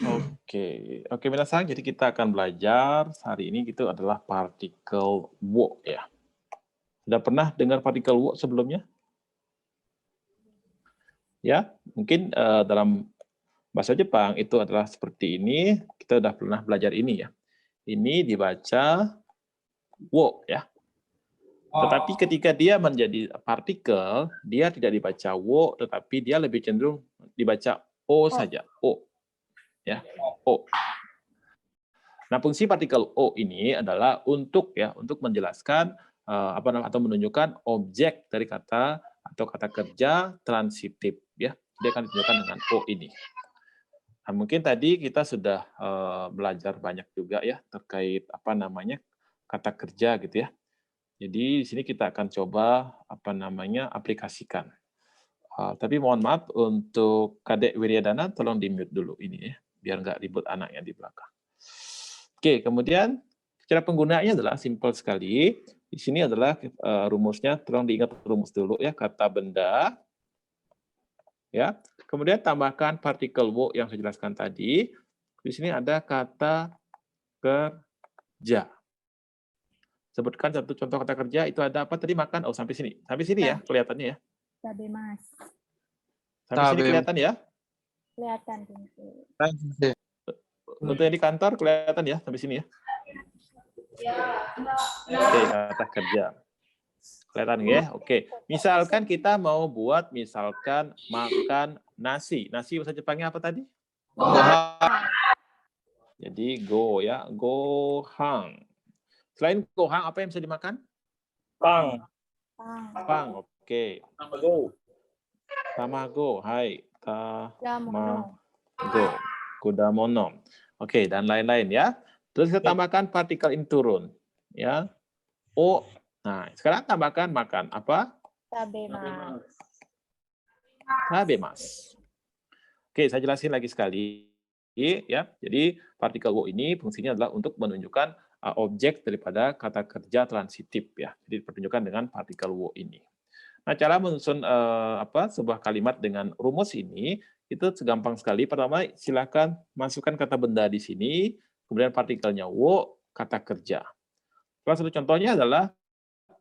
Oke, minasan. Jadi kita akan belajar hari ini gitu adalah partikel wo ya. Sudah pernah dengar partikel wo sebelumnya? Ya, mungkin dalam bahasa Jepang itu adalah seperti ini. Kita sudah pernah belajar ini ya. Ini dibaca wo ya. Tetapi ketika dia menjadi partikel, dia tidak dibaca wo, tetapi dia lebih cenderung dibaca o saja. O ya, o. Nah, fungsi partikel O ini adalah untuk menjelaskan atau menunjukkan objek dari kata atau kata kerja transitif ya. Dia akan ditunjukkan dengan O ini. Nah, mungkin tadi kita sudah belajar banyak juga ya terkait kata kerja gitu ya. Jadi di sini kita akan coba aplikasikan. Tapi mohon maaf untuk Kadek Wiryadana tolong di-mute dulu ini ya, biar nggak ribut anaknya di belakang. Oke, kemudian cara penggunaannya adalah simpel sekali. Di sini adalah rumusnya, tolong diingat rumus dulu ya, kata benda. Ya, kemudian tambahkan partikel wo yang saya jelaskan tadi. Di sini ada kata kerja. Sebutkan satu contoh kata kerja, itu ada apa tadi makan? Oh, sampai sini. Sampai sini ya, kelihatannya ya. Tabemas. Sampai sini kelihatan ya? Kelihatan. Untuk yang di kantor kelihatan ya, sampai sini ya. Oke, kata kerja. Kelihatan ya? Oke. Misalkan kita mau buat makan nasi. Nasi bahasa Jepangnya apa tadi? Gohang. Jadi go ya, gohang. Selain gohang apa yang bisa dimakan? Pang. Pang, oke. Tamago, hai. Tamago. Kudamono. Oke, dan lain-lain ya. Terus kita tambahkan partikel ini turun. Ya. O. Nah, sekarang tambahkan makan. Apa? Tabemas. Tabemas. Oke, saya jelasin lagi sekali. Ya, jadi partikel wo ini fungsinya adalah untuk menunjukkan objek daripada kata kerja transitif ya. Jadi dipertunjukkan dengan partikel wo ini. Nah, cara menyusun sebuah kalimat dengan rumus ini itu segampang sekali. Pertama, silakan masukkan kata benda di sini, kemudian partikelnya wo, kata kerja. Salah satu contohnya adalah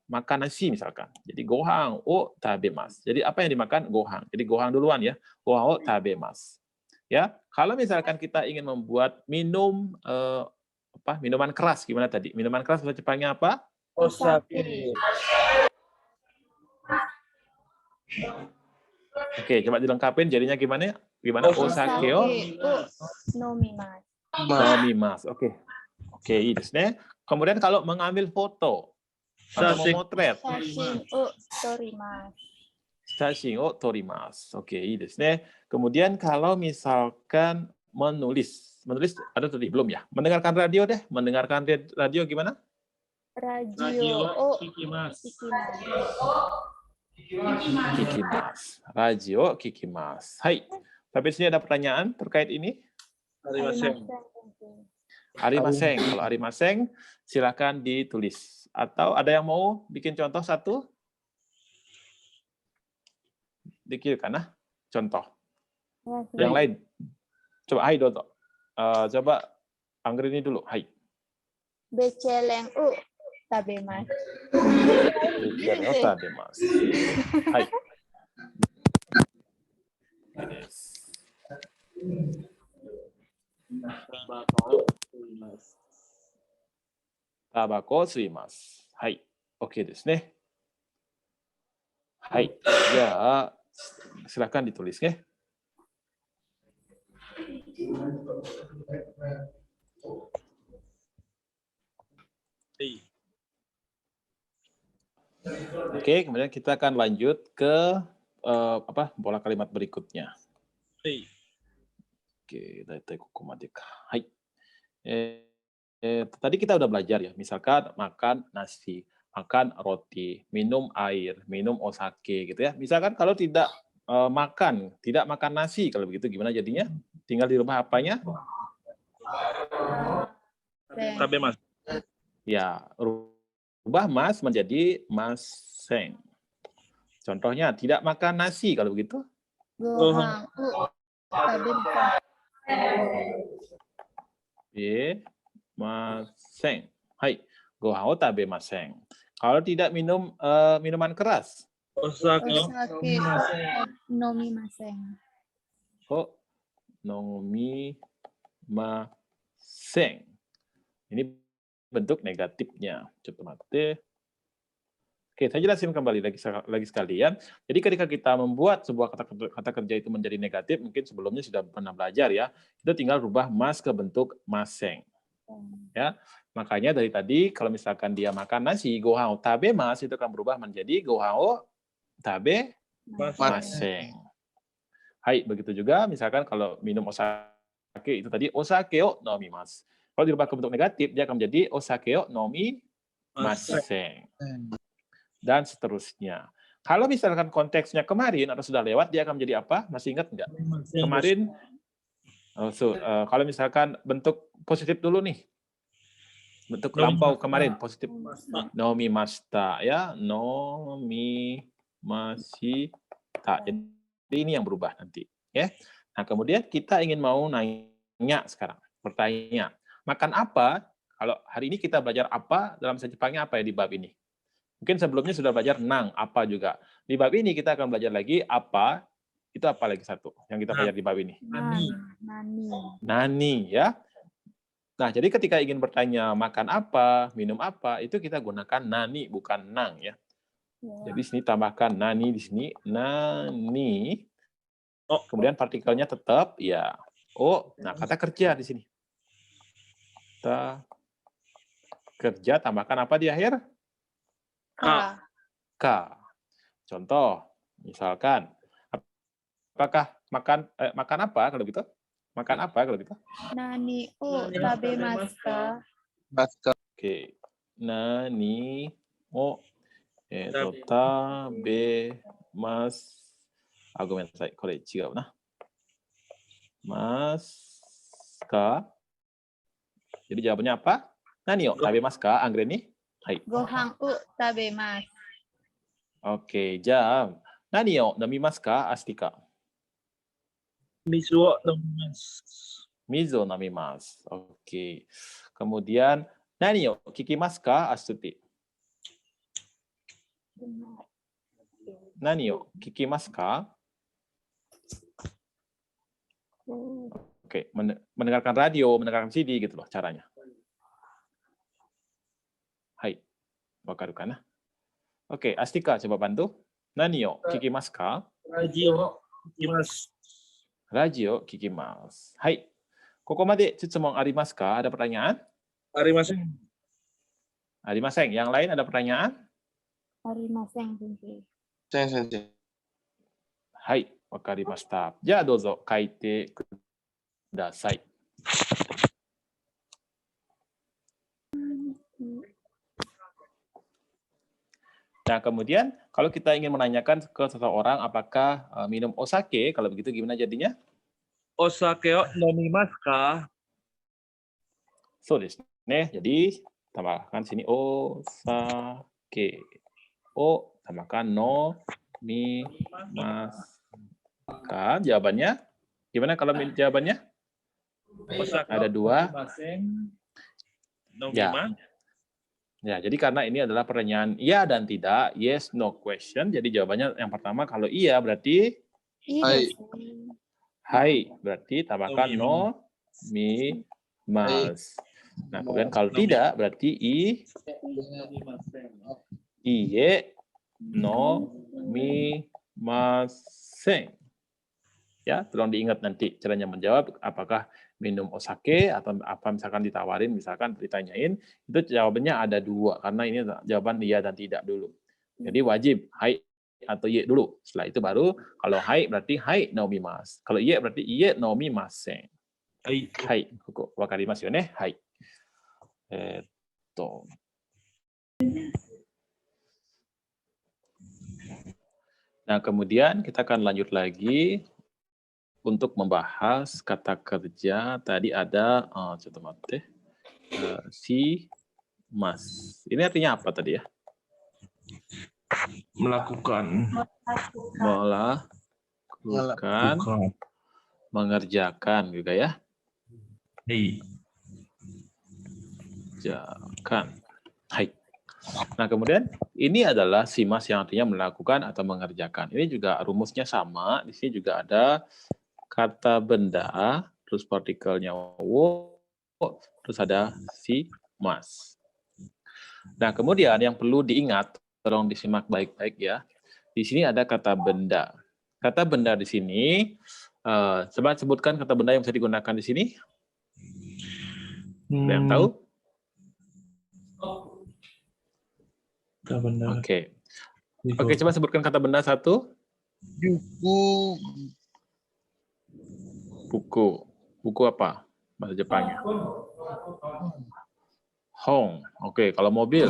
makan nasi misalkan. Jadi gohang o tabemas. Jadi apa yang dimakan? Gohang. Jadi gohang duluan ya. Gohang o tabemas. Ya, kalau misalkan kita ingin membuat minuman keras gimana tadi? Minuman keras bahasa Jepangnya apa? Osake. Oke, coba dilengkapin jadinya gimana? Gimana? Osake o nomimas. nomimas. Oke. Oke, ini desu. Kemudian kalau mengambil foto atau memotret. Shashin o torimasu. Shashin o torimasu. Oke, ini desu. Kemudian kalau misalkan menulis ada tadi belum ya? Mendengarkan radio deh. Mendengarkan radio gimana? Radio o kikimasu. Kikimasu. Radio kikimasu. Hai. Sampai sini ada pertanyaan terkait ini? Arimaseng. Kalau arimaseng, silakan ditulis. Atau ada yang mau bikin contoh satu? Dikirkan contoh. Yang lain. Coba hai Doto. Coba Anggrini dulu. Hai. Beceleng u tabemas. Beceleng u tabemas. Hai. Tabako suimasu. Hai. Oke desu ne. Hai. Ya, silakan ditulis ya. Oke, kemudian kita akan lanjut ke pola kalimat berikutnya. Oke, datai kokomade ka. Hai. Tadi kita udah belajar ya, misalkan makan nasi, makan roti, minum air, minum osake gitu ya. Misalkan kalau tidak makan nasi, kalau begitu gimana jadinya? Tinggal di rumah apanya? Tabemas. Ya, rubah mas menjadi maseng. Contohnya tidak makan nasi kalau begitu. Gohang u tabemas. Tabemasen. Hai, gohan o tabemasen. Kalau tidak minum minuman keras, Osake Osake nomimasen. o nomimasen. Ini bentuk negatifnya. Coba mate. Oke, saya jelasin kembali lagi sekalian. Jadi ketika kita membuat sebuah kata kerja itu menjadi negatif, mungkin sebelumnya sudah pernah belajar ya, itu tinggal rubah mas ke bentuk maseng. Ya, makanya dari tadi kalau misalkan dia makan nasi, gohan o tabemas itu akan berubah menjadi gohan o tabemasen. Hai, begitu juga misalkan kalau minum osake itu tadi osake o nomimasu. Kalau dirubah ke bentuk negatif, dia akan menjadi osake o nomimasen. Dan seterusnya. Kalau misalkan konteksnya kemarin atau sudah lewat, dia akan menjadi apa? Masih ingat nggak? Kemarin, kalau misalkan bentuk positif dulu nih. Bentuk lampau kemarin, positif. Nomimashita, ya. Nomimashita. Jadi ini yang berubah nanti. Ya. Nah, kemudian kita ingin mau nanya sekarang. Bertanya, makan apa? Kalau hari ini kita belajar apa, dalam bahasa Jepangnya apa ya di bab ini? Mungkin sebelumnya sudah belajar nang, apa juga. Di bab ini kita akan belajar lagi apa, itu apa lagi satu yang kita belajar di bab ini? Nani, ya. Nah, jadi ketika ingin bertanya makan apa, minum apa, itu kita gunakan nani, bukan nang, ya. Jadi sini tambahkan nani di sini, nani. Kemudian partikelnya tetap, ya. Oh, nah kata kerja di sini. Kata kerja tambahkan apa di akhir? K. Contoh, misalkan, apakah makan apa kalau gitu? Makan apa kalau gitu? Nani o tabemasu ka? Oke. Nani o tabemasu. Gomen nasai. Kore chigau na. Mas ka. Jadi jawabannya apa? Nani o tabemasu ka? Anggre ni? Hai. Gohan o tabemasu. Oke, jam. Nani o nomimasu ka, Astika? Mizu o nomimasu. Mizu o nomimasu. Oke. Kemudian, nani o kikimasu ka, Astuti? Nani o kikimasu ka? Oke, mendengarkan radio, mendengarkan CD gitu loh caranya. Hai. Wakaru kana? Oke, Astika coba bantu. Nani o kikimasu ka? Radio kikimasu. Radio kikimasu. Hai. Kokomade tsutsumoon arimasu ka? Ada pertanyaan? Arimasen. Arimasen. Yang lain ada pertanyaan? Arimasen, Sensei. Hai, wakarimashita. Ja, dozo kaite kudasai. Nah, kemudian kalau kita ingin menanyakan ke seseorang apakah minum osake, kalau begitu gimana jadinya? Osake o nomimasu ka? So desu ne. Jadi tambahkan sini osake. O tambahkan no mimasu ka. Jawabannya gimana kalau jawabannya? Osake Ada dua. Nomimasu. Ya, jadi karena ini adalah pertanyaan iya dan tidak, yes, no question. Jadi jawabannya yang pertama kalau iya berarti hai, berarti tambahkan no mimasu. Nah, kemudian kalau tidak berarti iye no mimasen. Ya, tolong diingat nanti caranya menjawab apakah minum osake atau apa misalkan ditawarin, misalkan ditanyain, itu jawabannya ada dua karena ini jawaban iya dan tidak dulu. Jadi wajib hai atau iye dulu. Setelah itu baru kalau hai berarti hai no mimasu. Kalau iye berarti iye no mimasen. Hai, koko wakarimasu yo ne? Hai. Nah, kemudian kita akan lanjut lagi untuk membahas kata kerja. Tadi ada si mas. Ini artinya apa tadi ya? Melakukan. mengerjakan juga ya. Hai. Mengerjakan. Hai. Nah, kemudian ini adalah simas yang artinya melakukan atau mengerjakan. Ini juga rumusnya sama. Di sini juga ada kata benda, terus partikelnya wo, terus ada simas. Nah, kemudian yang perlu diingat, tolong disimak baik-baik ya. Di sini ada kata benda. Kata benda di sini, coba sebutkan kata benda yang bisa digunakan di sini. Ada yang tahu? Benar. Oke. Oke, coba sebutkan kata benda satu. Buku. Buku. Buku apa? Bahasa Jepangnya. Hong. Oke, kalau mobil.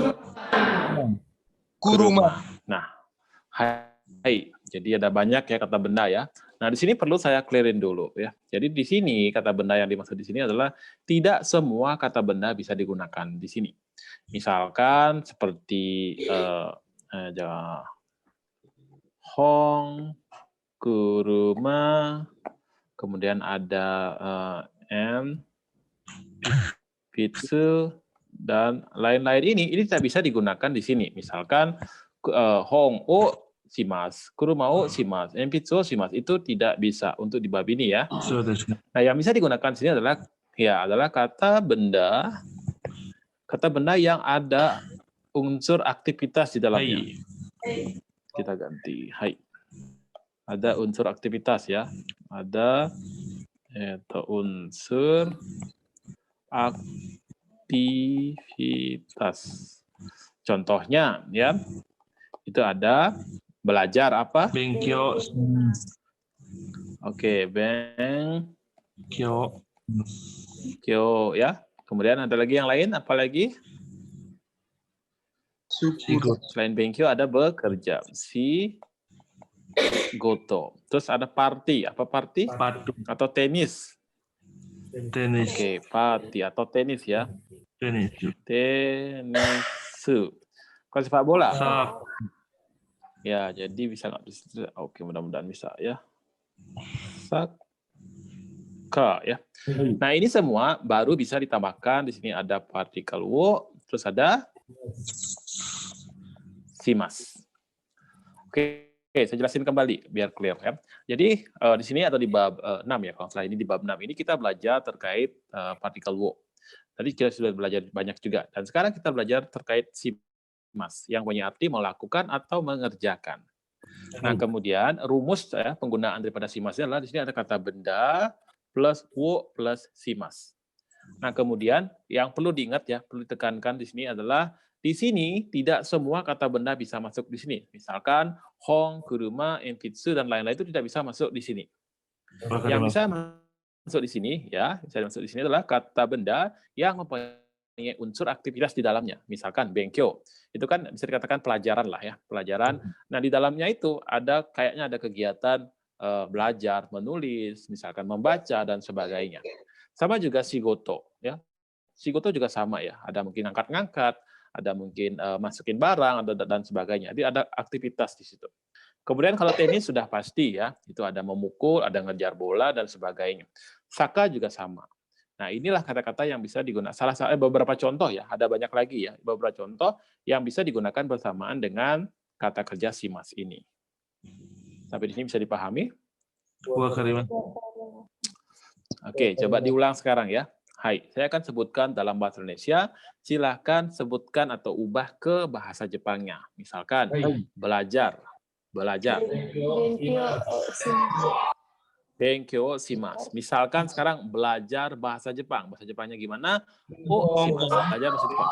Kuruma. Nah, hai. Jadi ada banyak ya kata benda ya. Nah, di sini perlu saya clearin dulu ya. Jadi di sini kata benda yang dimaksud di sini adalah tidak semua kata benda bisa digunakan di sini. Misalkan seperti Hong, kuruma, kemudian ada pizza dan lain-lain ini tidak bisa digunakan di sini. Misalkan Hong o shimasu, kuruma o shimasu, pizza o shimasu itu tidak bisa untuk di bab ini ya. Nah, yang bisa digunakan di sini adalah kata benda yang ada unsur aktivitas di dalamnya. Kita ganti hai. Ada unsur aktivitas ya. Ada unsur aktivitas. Contohnya ya. Itu ada belajar apa? Benkyo. Oke, Kyo. Kyo ya. Kemudian ada lagi yang lain, apa lagi? Selain benkyo ada bekerja. Goto. Terus ada party. Apa party? Padu. Atau tenis. Tenis. Oke, party atau tenis ya. Tenis. Tenis. Kalau sepak bola? Sak. Ya, jadi bisa nggak bisa? Oke, mudah-mudahan bisa ya. Saka ya. Nah, ini semua baru bisa ditambahkan. Di sini ada partikel wo, terus ada simas. Oke, saya jelasin kembali biar clear ya. Jadi di sini atau di bab 6 ya, kalau salah ini di bab 6 ini kita belajar terkait partikel wo. Tadi kita sudah belajar banyak juga. Dan sekarang kita belajar terkait simas yang punya arti melakukan atau mengerjakan. Nah, kemudian rumus ya, penggunaan daripada simasnya adalah di sini ada kata benda plus wo plus simas. Nah, kemudian yang perlu diingat ya, perlu ditekankan di sini adalah di sini tidak semua kata benda bisa masuk di sini. Misalkan hong, kuruma, enpitsu dan lain-lain itu tidak bisa masuk di sini. Yang bisa masuk di sini ya, bisa masuk di sini adalah kata benda yang mempunyai unsur aktivitas di dalamnya. Misalkan benkyo. Itu kan bisa dikatakan pelajaran lah ya, pelajaran. Nah, di dalamnya itu kayaknya ada kegiatan belajar, menulis, misalkan membaca dan sebagainya. Sama juga shigoto ya. Shigoto juga sama ya, ada mungkin angkat-ngangkat, ada mungkin masukin barang dan sebagainya. Jadi ada aktivitas di situ. Kemudian kalau tenis sudah pasti ya, itu ada memukul, ada ngejar bola dan sebagainya. Saka juga sama. Nah, inilah kata-kata yang bisa digunakan. Beberapa contoh ya, ada banyak lagi ya, beberapa contoh yang bisa digunakan bersamaan dengan kata kerja simas ini. Sampai di sini bisa dipahami? Oke, coba diulang sekarang ya. Hai, saya akan sebutkan dalam bahasa Indonesia, silakan sebutkan atau ubah ke bahasa Jepangnya. Misalkan, belajar. Benkyo shimasu. Misalkan sekarang belajar bahasa Jepang. Bahasa Jepangnya gimana? Oh, shimasu. Belajar bahasa Jepang.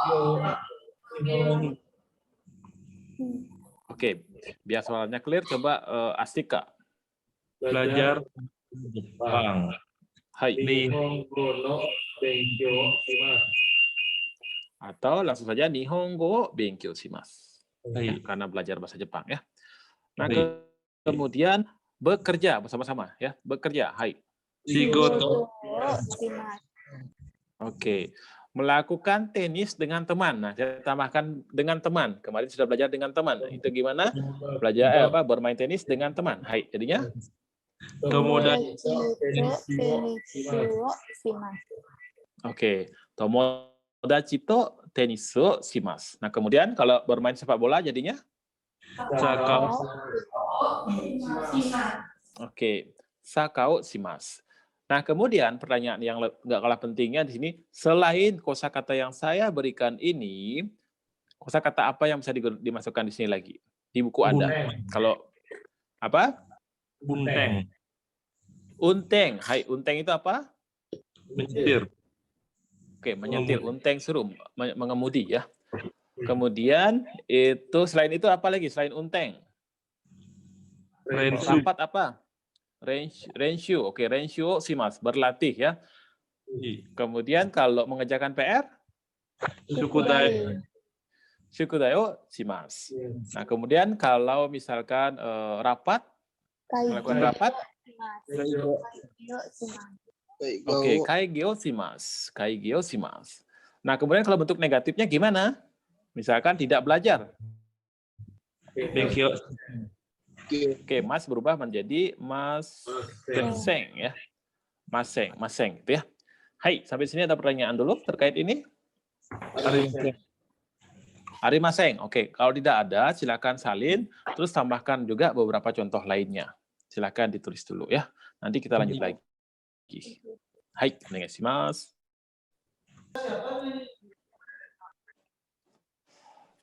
Oke, biar soalnya clear, coba Astika. Belajar Jepang. Hai. Atau langsung saja Nihongo benkyo shimasu. Ya, karena belajar bahasa Jepang ya. Nah, kemudian bekerja bersama-sama ya. Bekerja. Hai. Shigoto. Oke. Melakukan tenis dengan teman. Nah, saya tambahkan dengan teman. Kemarin sudah belajar dengan teman. Itu gimana? Belajar bermain tenis dengan teman. Hai. Jadinya Tenisuo shimasu. Oke, tomodachi to tenisu shimasu. Nah, kemudian kalau bermain sepak bola jadinya? Sakao. Oke, sakao shimasu. Nah, kemudian pertanyaan yang nggak kalah pentingnya di sini, selain kosakata yang saya berikan ini, kosakata apa yang bisa dimasukkan di sini lagi? Di buku Anda. Kalau apa? Bunteng. Unteng. Hai, unteng itu apa? Menyetir. Oke, menyetir. Unteng suruh mengemudi ya. Kemudian itu selain itu apa lagi selain unteng? Rensu. Rapat apa? Renshu. Oke, renshu shimasu, berlatih ya. Kemudian kalau mengerjakan PR? Sukudai. Shukudayo shimasu. Nah, kemudian kalau misalkan rapat, melakukan rapat? Oke, kaigyo shimasu. Kaigyo shimasu. Nah, kemudian kalau bentuk negatifnya gimana? Misalkan tidak belajar. Benkyo. Oke, mas berubah menjadi maseng ya. Maseng gitu ya. Hai, sampai sini ada pertanyaan dulu terkait ini? Arimaseng. Oke, kalau tidak ada silakan salin terus tambahkan juga beberapa contoh lainnya. Silakan ditulis dulu ya. Nanti kita lanjut lagi. Hai, onegaishimasu.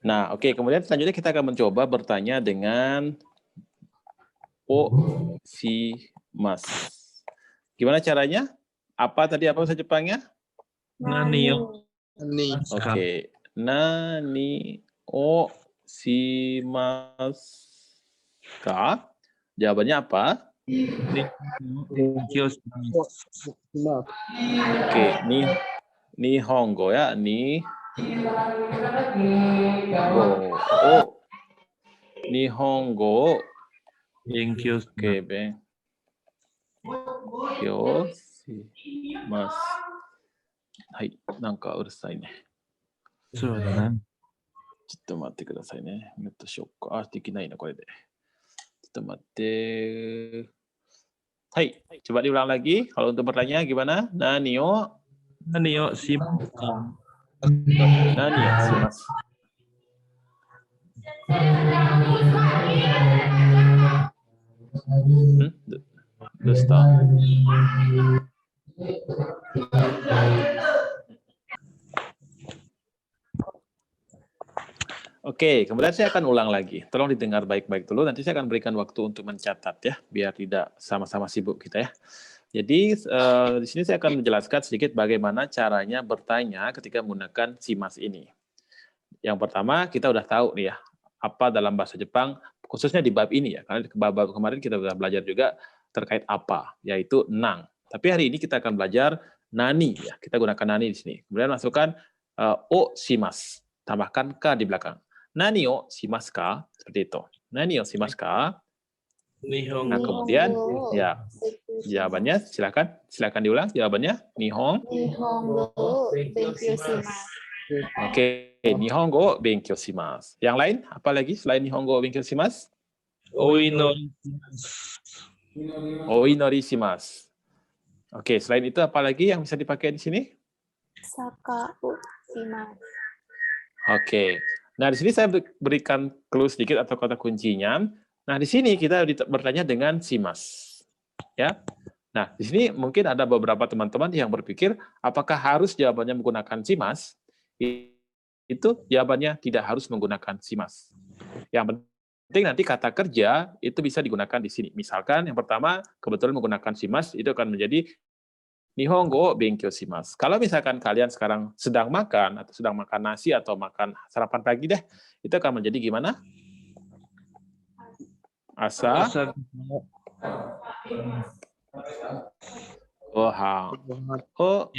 Nah, oke, kemudian selanjutnya kita akan mencoba bertanya dengan shimasu. Gimana caranya? Apa tadi apa bahasa Jepangnya? Nanio. Oke. Nani o shimasu ka? Jawabannya apa? Benkyo. Oke, Nihongo ya, Nihongo. Benkyo. Oke, benkyo shimasu. Hai, なんかうるさいね。そうだね。ちょっと待ってくださいね。ミュートしようか。あ、できないな、これで。ちょっと待って。Hai, coba diulang lagi. Kalau untuk bertanya gimana? Nanio shimasu. Nanio shimasu. Dosta. Oke, kemudian saya akan ulang lagi. Tolong didengar baik-baik dulu. Nanti saya akan berikan waktu untuk mencatat ya, biar tidak sama-sama sibuk kita ya. Jadi di sini saya akan menjelaskan sedikit bagaimana caranya bertanya ketika menggunakan shimasu ini. Yang pertama kita udah tahu nih ya, apa dalam bahasa Jepang, khususnya di bab ini ya, karena di bab kemarin kita sudah belajar juga terkait apa, yaitu nang. Tapi hari ini kita akan belajar nani ya, kita gunakan nani di sini. Kemudian masukkan o shimasu, tambahkan ka di belakang. Nani o shimasu ka? Seperti itu. Nani o shimasu ka? Nah, kemudian ya jawabannya silakan diulang jawabannya. Nihongo benkyo shimasu. Oke, Nihongo benkyo shimasu. Yang lain apa lagi selain Nihongo benkyo shimasu? Oinori shimasu. Oke, selain itu apa lagi yang bisa dipakai di sini? Sakao shimasu. Oke. Nah, di sini saya berikan clue sedikit atau kata kuncinya. Nah, di sini kita bertanya dengan shimasu. Ya. Nah, di sini mungkin ada beberapa teman-teman yang berpikir apakah harus jawabannya menggunakan shimasu? Itu jawabannya tidak harus menggunakan shimasu. Yang penting nanti kata kerja itu bisa digunakan di sini. Misalkan yang pertama kebetulan menggunakan shimasu itu akan menjadi Nihongo benkyo shimasu. Kalau misalkan kalian sekarang sedang makan atau sedang makan nasi atau makan sarapan pagi deh, itu akan menjadi gimana? Gohan o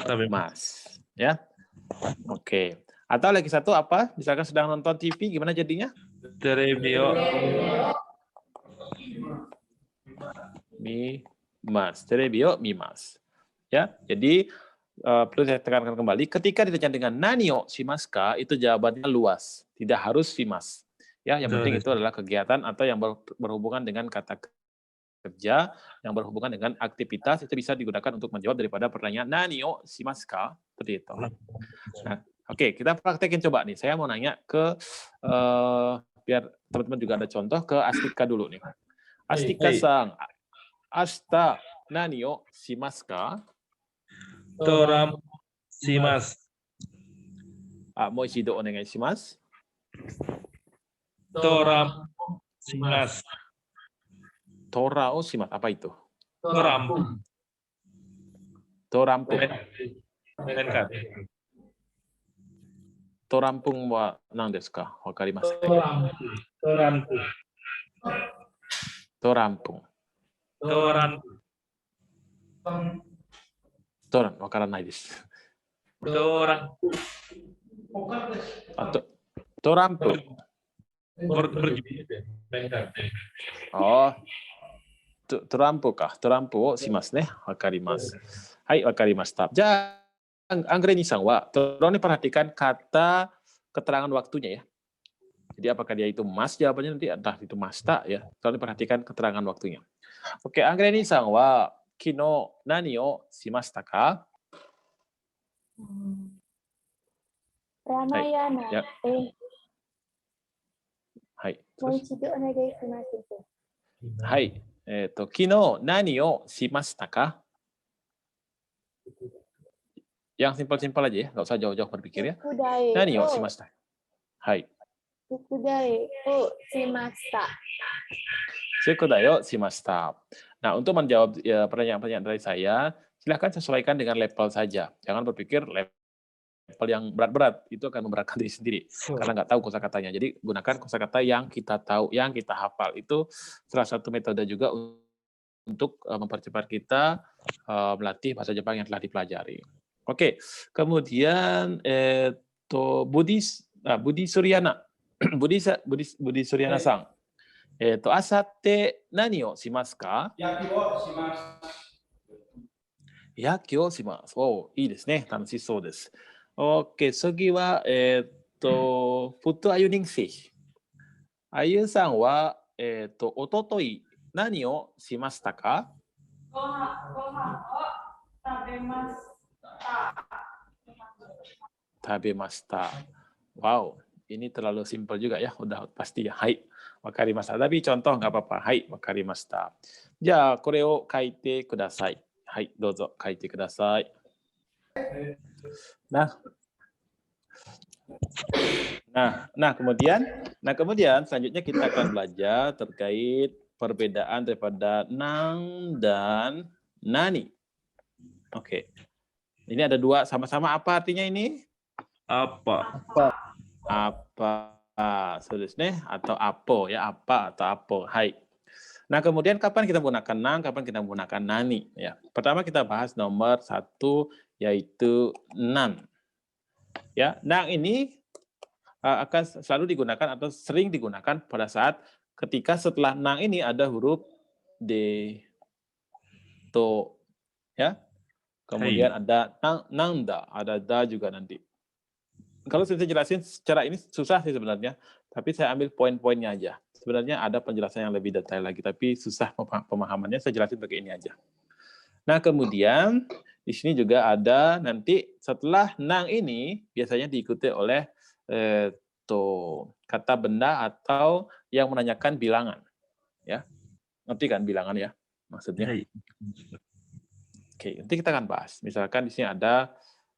tabemasu. Ya. Oke. Atau lagi satu apa? Misalkan sedang nonton TV gimana jadinya? Terebio. Terebio mimasu. Ya, jadi perlu saya tekankan kembali, ketika ditanya dengan nani o shimasu ka, itu jawabannya luas, tidak harus shimasu. Ya, yang penting itu adalah kegiatan atau yang berhubungan dengan kata kerja, yang berhubungan dengan aktivitas, itu bisa digunakan untuk menjawab daripada pertanyaan nani o shimasu ka? Seperti itu. Nah, oke, kita praktekin coba nih. Saya mau nanya ke biar teman-teman juga ada contoh ke Astika dulu nih. Astika-san, ashita nani o shimasu ka? Toram shimasu. Mo ichido onegai shimasu. Toram shimasu. Tora o shimasu. Apa itu? Torampung. Torampung. Menkan. Torampung wa nan desu ka? Wakarimasen. Torampung. Torampung. Torampung. Toran, wakaranai desu. Torampung. Torampung. Oh, torampung ka? Torampung o shimasu ne. Wakarimasu. Hai, wakarimashita. Anggreni-san wa, tolong diperhatikan kata keterangan waktunya ya. Jadi apakah dia itu mas, jawabannya nanti entah itu masta ya. Tolong diperhatikan keterangan waktunya. Oke, Anggreni-san wa kino nani o shimashita ka? Ramayana. Ya. Hai. Mo ichido onegai shimasu. Hai. Kino nani o shimashita ka? Yang simpel-simpel aja ya, nggak usah jauh-jauh berpikir ya. Fukudai Nani o o shimashita? Hai. Fukudai o shimashita. Shukudai o shimashita. Nah, untuk menjawab ya, pertanyaan-pertanyaan dari saya, silahkan sesuaikan dengan level saja. Jangan berpikir level yang berat-berat, itu akan memberatkan diri sendiri. Karena nggak tahu kosakatanya. Jadi, gunakan kosakata yang kita tahu, yang kita hafal. Itu salah satu metode juga untuk mempercepat kita melatih bahasa Jepang yang telah dipelajari. Oke, kemudian Budi Suryana. Budi Suryana-san. Asatte nani o shimasu ka? Yaki o shimasu. Oh, いいですね。楽しそうです。OK、次は、フットアユニングセイ。あゆさんは、おととい何をしましたか？ご飯を食べました。食べました。Wow, ini terlalu simpel juga ya. Udah pasti ya. Hai, wakarimashita. Tapi contoh nggak apa-apa. Hai, wakarimashita. じゃあ、これを書いてください。はい、どうぞ書いてください。Nah, kemudian selanjutnya kita akan belajar terkait perbedaan daripada nang dan nani. Oke. Ini ada dua sama-sama apa artinya ini? Apa? So desu ne, atau apo ya, apa atau apo. Hai. Nah, kemudian kapan kita menggunakan nang, kapan kita menggunakan nani ya. Pertama kita bahas nomor 1 yaitu nan. Ya, nang ini akan selalu digunakan atau sering digunakan pada saat ketika setelah nang ini ada huruf d, to, ya. Kemudian ada nangda, ada da juga nanti. Kalau saya jelasin secara ini susah sih sebenarnya, tapi saya ambil poin-poinnya aja. Sebenarnya ada penjelasan yang lebih detail lagi, tapi susah pemahamannya, saya jelasin pakai ini aja. Nah, kemudian di sini juga ada nanti setelah nang ini biasanya diikuti oleh kata benda atau yang menanyakan bilangan. Ya. Ngerti kan bilangan ya maksudnya? Oke, nanti kita akan bahas. Misalkan di sini ada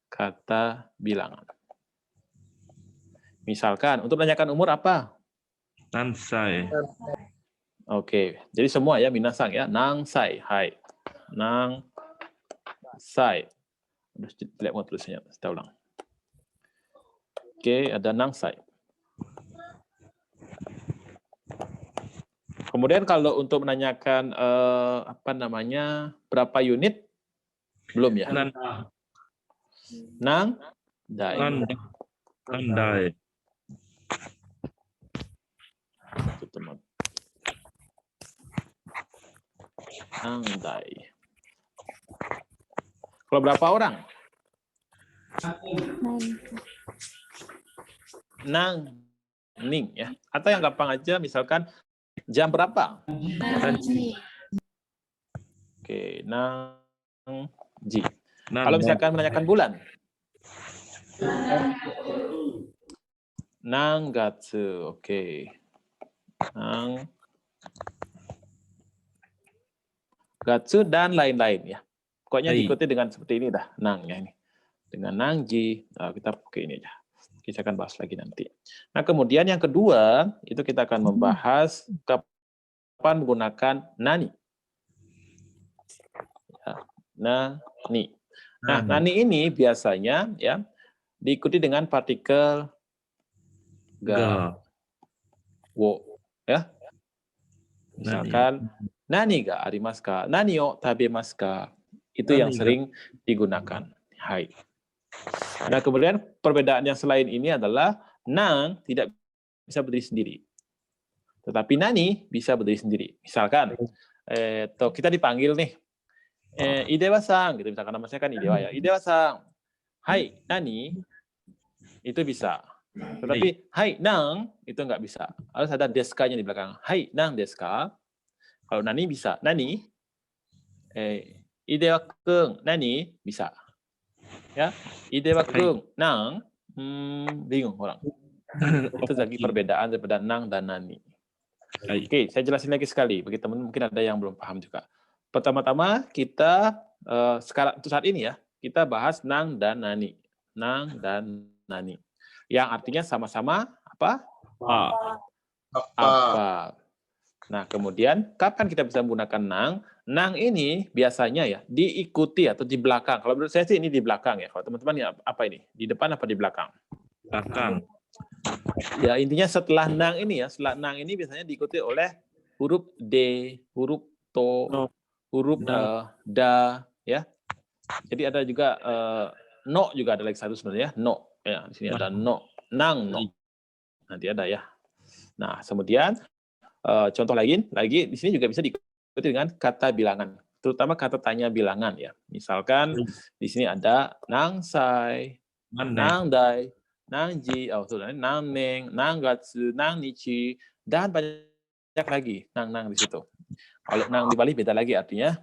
kata bilangan. Misalkan untuk menanyakan umur apa? Nansai. Oke, jadi semua ya minasang ya. Nangsai, hai. Nangsai. Udah lihat mau tulisannya, kita ulang. Oke, ada nangsai. Kemudian kalau untuk menanyakan berapa unit? Belum ya? Nandai. Nandai. Kalau berapa orang? ning ya. Atau yang gampang aja misalkan jam berapa? Nanji. Oke, nang ji. Nan. Kalau misalkan menanyakan bulan, nang gatsu. Oke. Nang gatsu dan lain-lain ya. Pokoknya Hai. diikuti dengan seperti ini dah, nang ya ini. Dengan nang ji, kita pakai ini aja. Kita akan bahas lagi nanti. Nah, kemudian yang kedua, itu kita akan membahas kapan menggunakan nani. Ya, nani. Nah, nani ini biasanya ya diikuti dengan partikel ga, wo, ya. Misalkan nani ga arimasu ka, nani o tabemasu ka. Itu yang Nani ga. sering digunakan. Hai. Nah, kemudian perbedaan yang selain ini adalah nang tidak bisa berdiri sendiri. Tetapi nani bisa berdiri sendiri. Misalkan kita dipanggil nih. Idewa-san gitu, misalkan nama saya kan Idewa ya. Idewa-san. Hai, nani? Itu bisa. Tetapi hai, nang itu nggak bisa. Harus ada deska-nya di belakang. Hai, nang deska. Kalau nani bisa. Nani? Idewa-kun, nani? Bisa. Ya, Idewa-kun, nang? Bingung orang. Itu lagi perbedaan daripada nang dan nani. Oke, saya jelasin lagi sekali. Bagi teman mungkin ada yang belum paham juga. Pertama-tama kita sekarang untuk saat ini ya, kita bahas nang dan nani. Nang dan nani. Yang artinya sama-sama apa? Apa. Nah, kemudian kapan kita bisa menggunakan nang? Nang ini biasanya ya diikuti atau di belakang. Kalau menurut saya sih ini di belakang ya. Kalau teman-teman ya apa ini? Di depan apa di belakang? Belakang. Ya, intinya setelah nang ini ya, setelah nang ini biasanya diikuti oleh huruf D, huruf to, huruf da, ya. Jadi ada juga no juga ada lagi satu sebenarnya, no. Ya, di sini ada no, nang no. Nanti ada ya. Nah, kemudian contoh lagi di sini juga bisa diikuti dengan kata bilangan, terutama kata tanya bilangan ya. Misalkan di sini ada nangsai, nangdai, nangji, nang neng, nang gatsu, nang nichi, dan banyak lagi nang di situ. Kalau nang di Bali beda lagi artinya.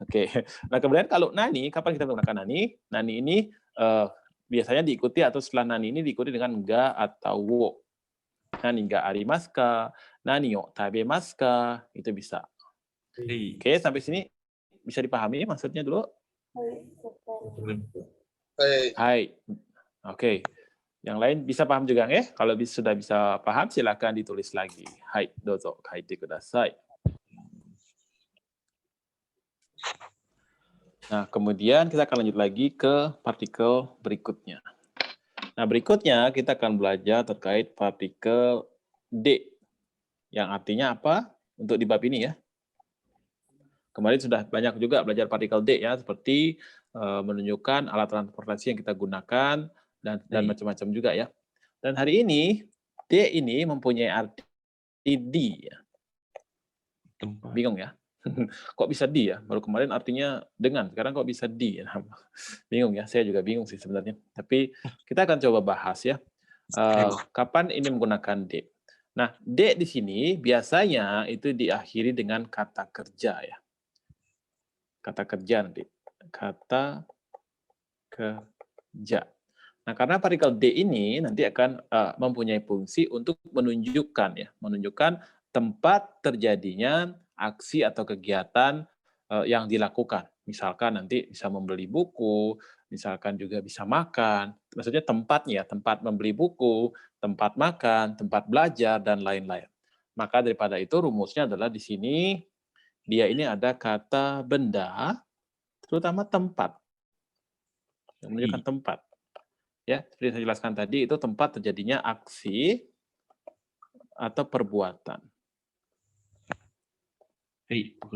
Oke. Nah, kemudian kalau nani, kapan kita menggunakan nani? Nani ini biasanya diikuti atau setelah nani ini diikuti dengan ga atau wo. Nani ga arimasu ka, nani o tabemasu ka, itu bisa. Oke, sampai sini bisa dipahami maksudnya dulu? Hai. Oke. Yang lain bisa paham juga ya? Kalau sudah bisa paham silakan ditulis lagi. Hai, dozo kaite kudasai. Nah, kemudian kita akan lanjut lagi ke partikel berikutnya. Nah, berikutnya kita akan belajar terkait partikel D. Yang artinya apa? Untuk di bab ini ya. Kemarin sudah banyak juga belajar partikel D ya, seperti menunjukkan alat transportasi yang kita gunakan dan macam-macam juga ya. Dan hari ini D ini mempunyai arti di ya. Bingung ya? Kok bisa di ya? Baru kemarin artinya dengan, sekarang kok bisa di? Bingung ya, saya juga bingung sih sebenarnya. Tapi kita akan coba bahas ya, kapan ini menggunakan D. Nah, D di sini biasanya itu diakhiri dengan kata kerja ya. Kata kerja nanti. Kata kerja. Nah, karena partikel D ini nanti akan mempunyai fungsi untuk menunjukkan ya, menunjukkan tempat terjadinya aksi atau kegiatan yang dilakukan. Misalkan nanti bisa membeli buku, misalkan juga bisa makan. Maksudnya tempatnya, tempat membeli buku, tempat makan, tempat belajar, dan lain-lain. Maka daripada itu rumusnya adalah di sini, dia ini ada kata benda, terutama tempat. Yang menunjukkan tempat. Ya, seperti saya jelaskan tadi, itu tempat terjadinya aksi atau perbuatan.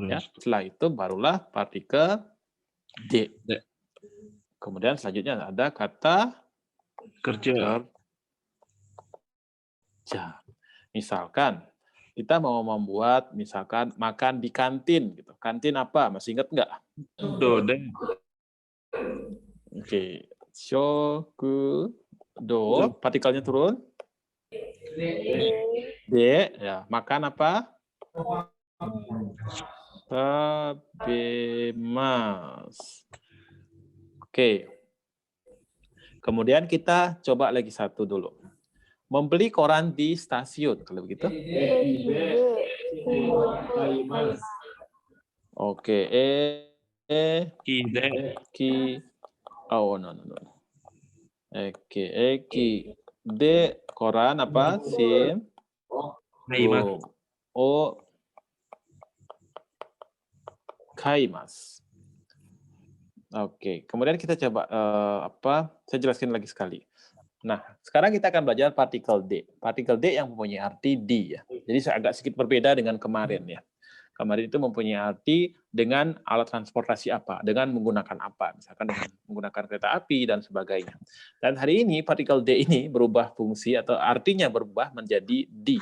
Ya, setelah itu barulah partikel D. Kemudian selanjutnya ada kata kerja. Misalkan kita mau membuat misalkan makan di kantin gitu. Kantin apa? Masih ingat nggak? Dodeng. Oke. Shoku Do, partikelnya turun. D, ya. Makan apa? Tabemas. Oke. Kemudian kita coba lagi satu dulu. Membeli koran di stasiun, kalau begitu. Oke. Kide. Oh, no. Oke. D, koran apa? Sim. Kaimasu. O. Kaimas. Oke, kemudian kita coba saya jelaskan lagi sekali. Nah, sekarang kita akan belajar partikel D. Partikel D yang mempunyai arti D ya. Jadi agak sedikit berbeda dengan kemarin ya. Kemarin itu mempunyai arti dengan alat transportasi apa, dengan menggunakan apa, misalkan dengan menggunakan kereta api dan sebagainya. Dan hari ini partikel D ini berubah fungsi atau artinya berubah menjadi D.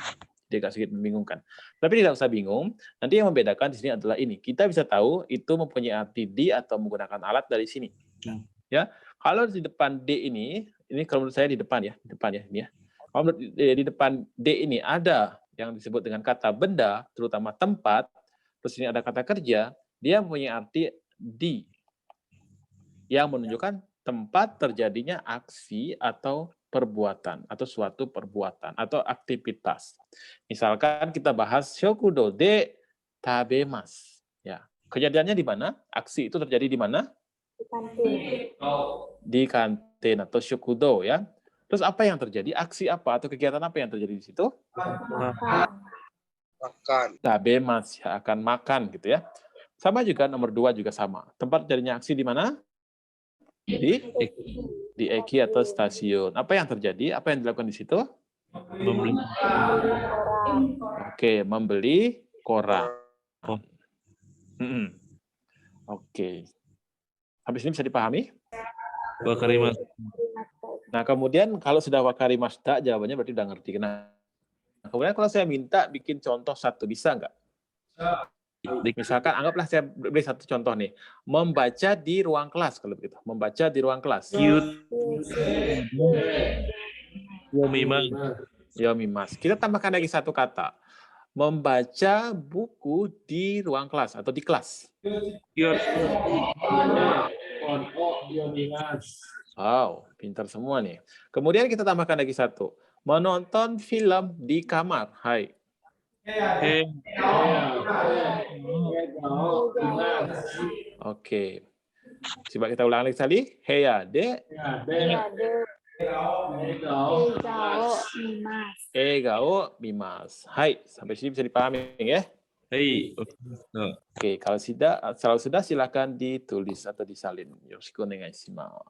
Dia agak sedikit membingungkan. Tapi tidak usah bingung, nanti yang membedakan di sini adalah ini. Kita bisa tahu itu mempunyai arti D atau menggunakan alat dari sini. Ya, kalau di depan D ini kalau menurut saya di depan ya ini ya. Kalau di depan D ini ada yang disebut dengan kata benda, terutama tempat, terus ini ada kata kerja, dia mempunyai arti D yang menunjukkan tempat terjadinya aksi atau perbuatan atau suatu perbuatan atau aktivitas. Misalkan kita bahas shokudo de tabemasu. Ya, kejadiannya di mana? Aksi itu terjadi di mana? Di kantin atau shokudo ya. Terus apa yang terjadi? Aksi apa atau kegiatan apa yang terjadi di situ? Makan. Tabemasu, ya, akan makan gitu ya. Sama juga nomor 2 juga sama. Tempat terjadinya aksi di mana? Di eki atau stasiun. Apa yang terjadi? Apa yang dilakukan di situ? Membeli. Oke, membeli koran. Oh. Oke. Habis ini bisa dipahami? Wakarimasu. Nah, kemudian kalau sudah wakarimashita, jawabannya berarti udah ngerti. Nah, kemudian kalau saya minta bikin contoh satu, bisa nggak? Misalkan, anggaplah saya beri satu contoh nih. Membaca di ruang kelas, kalau begitu. Membaca di ruang kelas. Yomimas. Kita tambahkan lagi satu kata. Membaca buku di ruang kelas atau di kelas. Wow, pintar semua nih. Kemudian kita tambahkan lagi satu. Menonton film di kamar. Hai. Oke. Coba kita ulang lagi sekali. Heya de. Egao mimas. Hai, sampai sini bisa dipahami ya? Hei. Oke, kalau sudah silakan ditulis atau disalin. Yoroshiku onegaishimasu.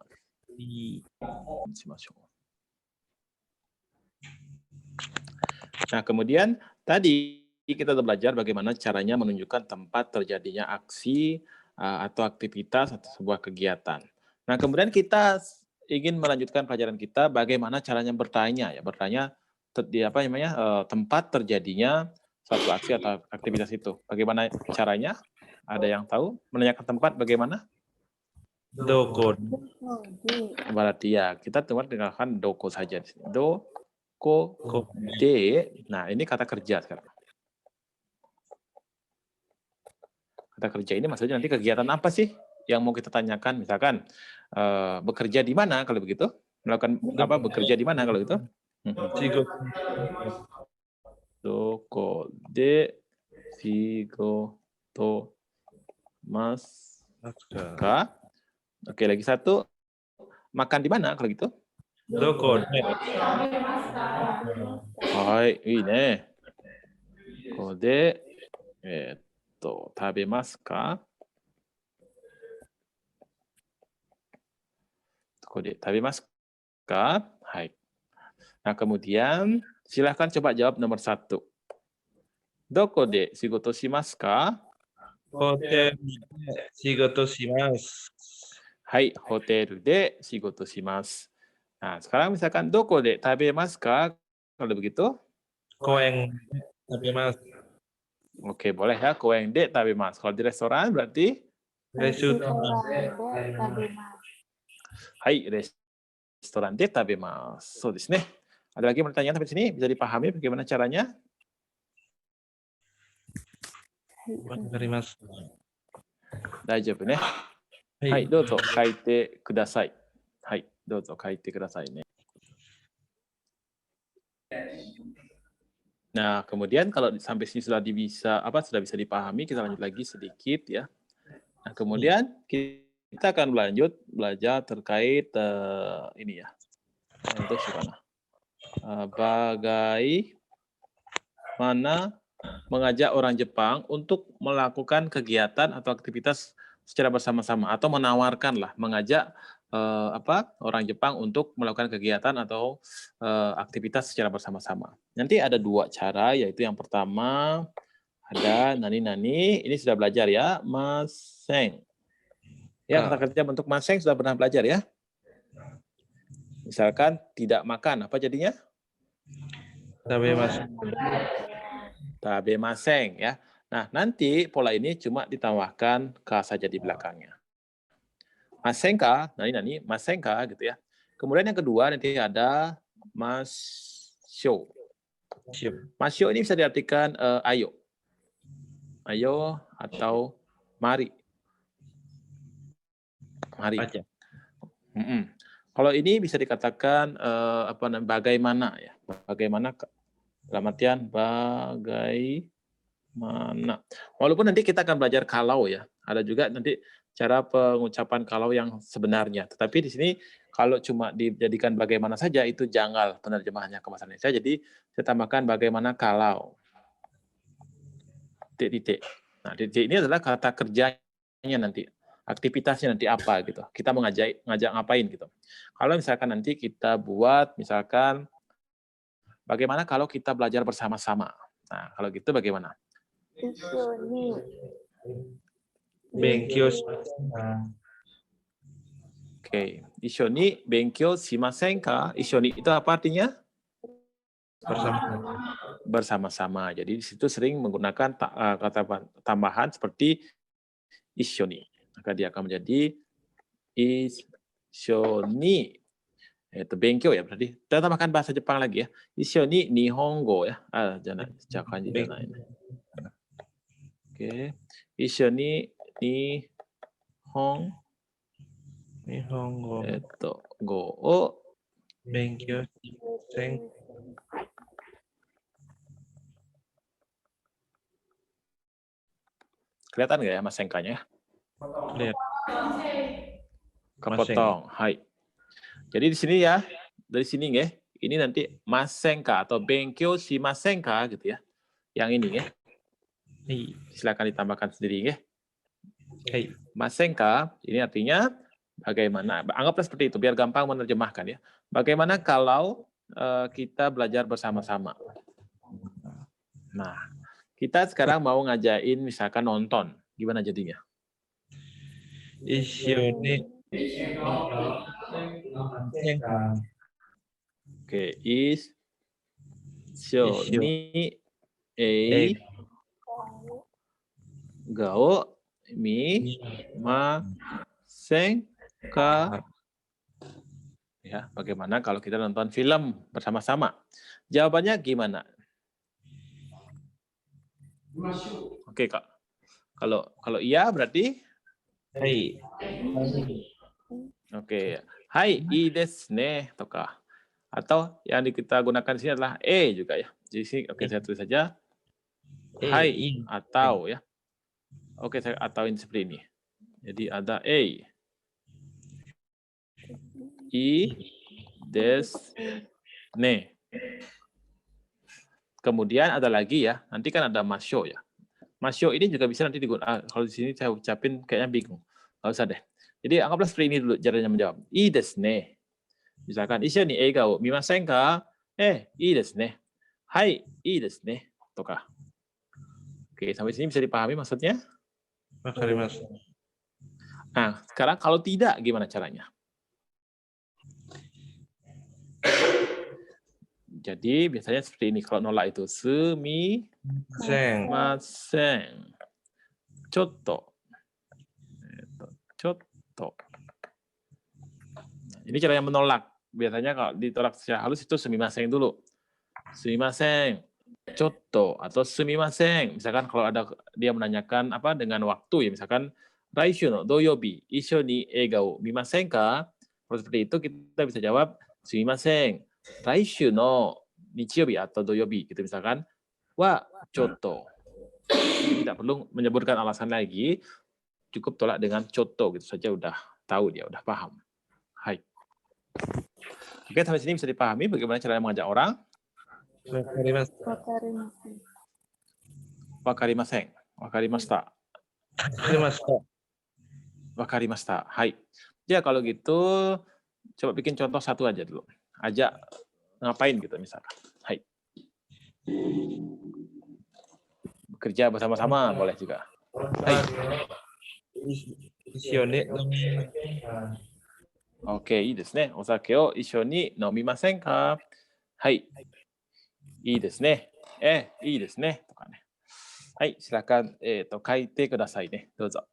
Nah, kemudian tadi kita belajar bagaimana caranya menunjukkan tempat terjadinya aksi atau aktivitas atau sebuah kegiatan. Nah, kemudian kita ingin melanjutkan pelajaran kita bagaimana caranya bertanya ya, tempat terjadinya suatu aksi atau aktivitas itu. Bagaimana caranya? Ada yang tahu? Menanyakan tempat bagaimana? Doko. Berarti ya, kita cuma dengarkan doko saja di sini. Doko de. Nah, ini kata kerja sekarang. Kata kerja ini maksudnya nanti kegiatan apa sih yang mau kita tanyakan? Misalkan bekerja di mana kalau begitu? Melakukan apa? Bekerja di mana kalau gitu? Doko de shigoto masu ka? Oke, lagi satu. Makan di mana kalau gitu? Doko. Hai, ini. Kode tabemasu ka? Kode tabemasu ka? Hai. Nah, kemudian silahkan coba jawab nomor 1. Doko de shigoto shimasu ka? Hotel shigoto shimasu. Hai, hotel de shigoto shimasu. Nah, sekarang misalkan doko de tabemasu ka? Kalau begitu? Koeng tabemasu. Oke, boleh ya. Koeng de tabemasu. Kalau di restoran berarti? Hai, restoran de tabemasu. So desu ne. Ada lagi pertanyaan sampai sini? Bisa dipahami bagaimana caranya? Wakarimasu. Daijoubu ne. Hai, dozo kaite kudasai. Hai, dozo kaite kudasai ne. Nah, kemudian kalau sampai sini sudah sudah bisa dipahami, kita lanjut lagi sedikit ya. Nah, kemudian kita akan belajar terkait ini ya. Untuk mana? Bagaimana mengajak orang Jepang untuk melakukan kegiatan atau aktivitas secara bersama-sama atau mengajak orang Jepang untuk melakukan kegiatan atau aktivitas secara bersama-sama. Nanti ada 2 cara, yaitu yang pertama ada nani-nani, ini sudah belajar ya, maseng. Ya, kata kerja bentuk maseng sudah pernah belajar ya. Misalkan tidak makan, apa jadinya? Tabemasu. Tabemaseng ya. Nah, nanti pola ini cuma ditambahkan ka saja di belakangnya. Masenka, nani masenka gitu ya. Kemudian yang kedua nanti ada masyo. Masyo ini bisa diartikan ayo. Ayo atau mari. Mari. Aja. Kalau ini bisa dikatakan bagaimana ya. Bagaimana dalam artian bagaimana. Walaupun nanti kita akan belajar kalau ya. Ada juga nanti cara pengucapan kalau yang sebenarnya. Tetapi di sini kalau cuma dijadikan bagaimana saja itu janggal penerjemahannya ke bahasa Indonesia. Jadi saya tambahkan bagaimana kalau. Titik. Nah, titik ini adalah kata kerjanya nanti. Aktivitasnya nanti apa gitu. Kita ngajak ngapain gitu. Kalau misalkan nanti kita buat misalkan bagaimana kalau kita belajar bersama-sama. Nah, kalau gitu bagaimana? Ishoni. Benkyou. Oke, Ishoni benkyou shimasen ka? Ishoni itu apa artinya? Bersama-sama. Jadi di situ sering menggunakan kata tambahan seperti ishoni. Maka dia akan menjadi ishoni. Itu benkyou ya berarti. Kita tambahkan bahasa Jepang lagi ya. Ishoni nihongo ya. Jangan kanji jangan ini. Oke. Ishoni Nihongo. Go o Benkyou. kelihatan nggak ya mas sengkanya? Lihat. Kepotong. Hai. Jadi di sini ya, dari sini ya, ini nanti masenka atau benkyou shimasenka gitu ya. Yang ini ya. Silakan ditambahkan sendiri ya. Masenka ini artinya bagaimana? Anggaplah seperti itu biar gampang menerjemahkan ya. Bagaimana kalau kita belajar bersama-sama? Nah, kita sekarang mau ngajain misalkan nonton. Gimana jadinya? Ishoni. Oke, ishoni gao masenka. Ya, bagaimana kalau kita nonton film bersama-sama? Jawabannya gimana? Oke, Kak. Kalau iya berarti Hai. oke. Hai, ii desu ne toka. Atau yang kita gunakan di sini adalah juga ya. Jadi sini oke saya tulis saja. Hai atau ya. Oke, saya atauin seperti ini. Jadi ada ii desu ne. Kemudian ada lagi ya, nanti kan ada masyo ya. Masyo ini juga bisa nanti digunakan. Kalau di sini saya ucapin kayaknya bingung. Nggak usah deh. Jadi anggaplah seperti ini dulu caranya menjawab. Ii desu ne. Misalkan, ishou ni eigao mimasen ka? Ii desu ne. Hai, ii desu ne. Toka. Oke, sampai sini bisa dipahami maksudnya? Wakarimasu. Nah, sekarang kalau tidak gimana caranya? Jadi biasanya seperti ini kalau nolak itu sumimasen. Chotto. Chotto. Ini cara yang menolak. biasanya kalau ditolak secara halus itu sumimasen dulu. Sumimasen, chotto atau sumimasen. Misalkan kalau ada dia menanyakan apa dengan waktu ya, misalkan Raishu no doyobi issho ni eiga o mimasen ka? Kalau seperti itu kita bisa jawab sumimasen. Raishu no nichiyobi atau doyobi gitu misalkan. Wa chotto. Tidak perlu menyebutkan alasan lagi, cukup tolak dengan chotto gitu saja udah tahu dia, udah paham. Hai. Oke, sampai sini bisa dipahami bagaimana cara mengajak orang? Wakarimashita. Wakarimashita. Wakarimasen. Wakarimashita. Wakarimashita. Wakarimashita. Hai. Ya kalau gitu, coba bikin contoh satu aja dulu. Ajak ngapain gitu misalkan. Hai. Bekerja bersama-sama boleh juga. Hai. Ishone no Oke,いいですね。お酒を一緒に飲みませんか？はい。いいですね。いいですね。とかね。はい、silakan 書いてくださいね。どうぞ。